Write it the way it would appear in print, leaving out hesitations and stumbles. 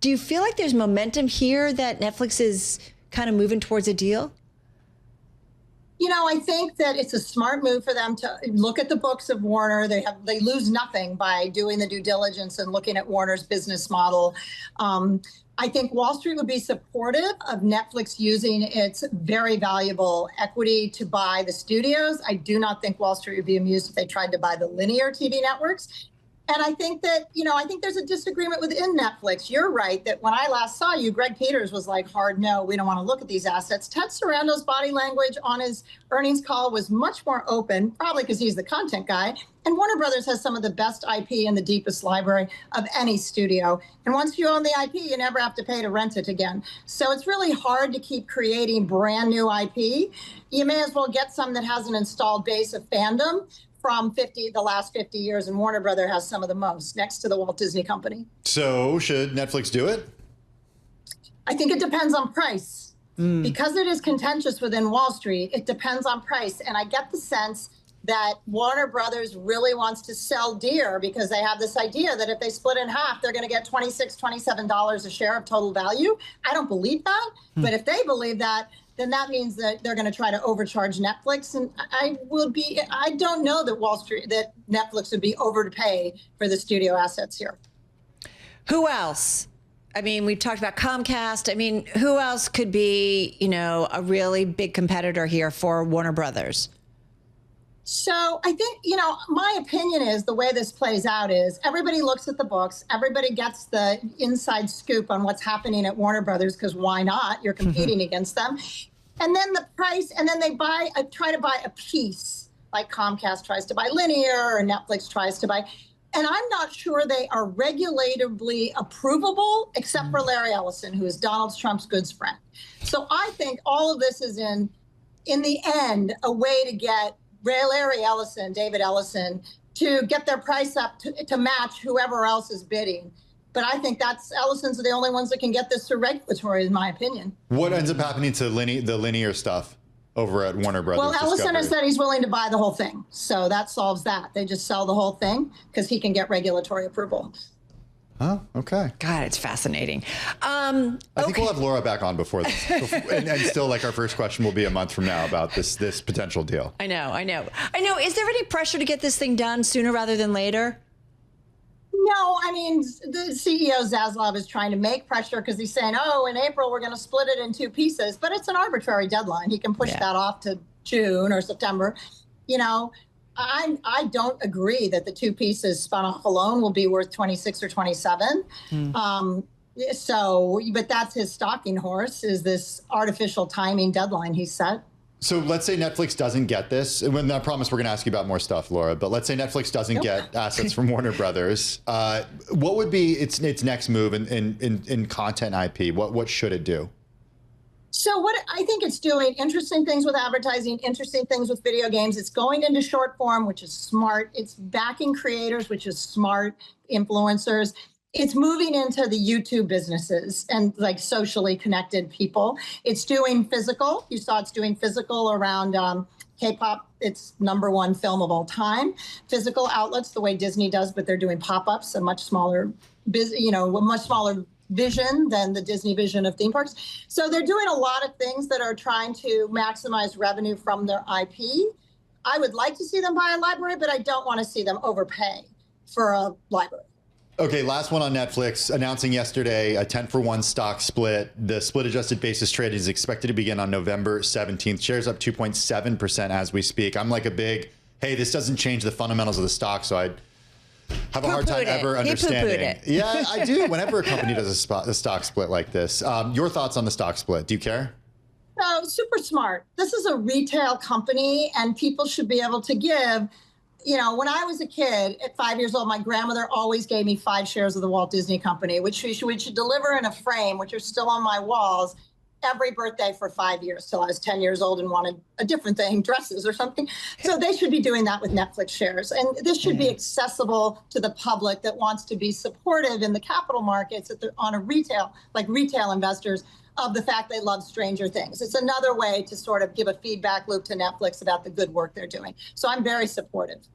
Do you feel like there's momentum here that Netflix is kind of moving towards a deal? You know, I think that it's a smart move for them to look at the books of Warner. They lose nothing by doing the due diligence and looking at Warner's business model. I think Wall Street would be supportive of Netflix using its very valuable equity to buy the studios. I do not think Wall Street would be amused if they tried to buy the linear TV networks. And I think that, I think there's a disagreement within Netflix. You're right that when I last saw you, Greg Peters was like, hard no, we don't want to look at these assets. Ted Sarando's body language on his earnings call was much more open, probably because he's the content guy. And Warner Brothers has some of the best IP and the deepest library of any studio. And once you own the IP, you never have to pay to rent it again. So it's really hard to keep creating brand new IP. You may as well get some that has an installed base of fandom from the last 50 years, and Warner Brothers has some of the most, next to the Walt Disney Company. So should Netflix do it? I think it depends on price. Because it is contentious within Wall Street, it depends on price. And I get the sense that Warner Brothers really wants to sell dear because they have this idea that if they split in half, they're going to get $26, $27 a share of total value. I don't believe that, but if they believe that, then that means that they're going to try to overcharge Netflix. And I don't know that Netflix would be overpaid for the studio assets here. Who else? I mean, we've talked about Comcast. I mean, who else could be, a really big competitor here for Warner Brothers? So I think, my opinion is the way this plays out is everybody looks at the books. Everybody gets the inside scoop on what's happening at Warner Brothers, because why not? You're competing against them. And then the price, and then they try to buy a piece, like Comcast tries to buy linear or Netflix tries to buy. And I'm not sure they are regulatably approvable, except for Larry Ellison, who is Donald Trump's good friend. So I think all of this is in the end, a way to get Larry Ellison, David Ellison, to get their price up to match whoever else is bidding. But I think Ellison's are the only ones that can get this to regulatory, in my opinion. What ends up happening to the linear stuff over at Warner Brothers? Well, Ellison has said he's willing to buy the whole thing. So that solves that. They just sell the whole thing because he can get regulatory approval. Oh, okay. God, it's fascinating. I think we'll have Laura back on before this. and still, our first question will be a month from now about this potential deal. I know. Is there any pressure to get this thing done sooner rather than later? No, I mean, the CEO Zaslav is trying to make pressure because he's saying, in April, we're going to split it in two pieces. But it's an arbitrary deadline. He can push that off to June or September. I don't agree that the two pieces spun off alone will be worth 26 or 27. But that's his stalking horse, is this artificial timing deadline he set. So let's say Netflix doesn't get this. And I promise we're going to ask you about more stuff, Laura. But let's say Netflix doesn't get assets from Warner Brothers. What would be its next move in content IP? What should it do? So what I think it's doing, interesting things with advertising, interesting things with video games. It's going into short form, which is smart. It's backing creators, which is smart, influencers. It's moving into the YouTube businesses and socially connected people. It's doing physical. You saw it's doing physical around K-pop. It's #1 film of all time. Physical outlets, the way Disney does, but they're doing pop-ups, a much smaller vision than the Disney vision of theme parks. So they're doing a lot of things that are trying to maximize revenue from their IP. I would like to see them buy a library, but I don't want to see them overpay for a library. Okay, last one on Netflix, announcing yesterday a 10-for-1 stock split. The split-adjusted basis trade is expected to begin on November 17th. Shares up 2.7% as we speak. I'm like a big, hey, this doesn't change the fundamentals of the stock, so I'd have a hard time ever understanding. It. Yeah, I do. Whenever a company does a stock split like this. Your thoughts on the stock split? Do you care? No, super smart. This is a retail company, and people should be able to give. When I was a kid, at 5 years old, my grandmother always gave me 5 shares of the Walt Disney Company, which we should deliver in a frame, which are still on my walls, every birthday for 5 years till I was 10 years old and wanted a different thing, dresses or something. So they should be doing that with Netflix shares. And this should be accessible to the public that wants to be supportive in the capital markets on a retail investors of the fact they love Stranger Things. It's another way to sort of give a feedback loop to Netflix about the good work they're doing. So I'm very supportive.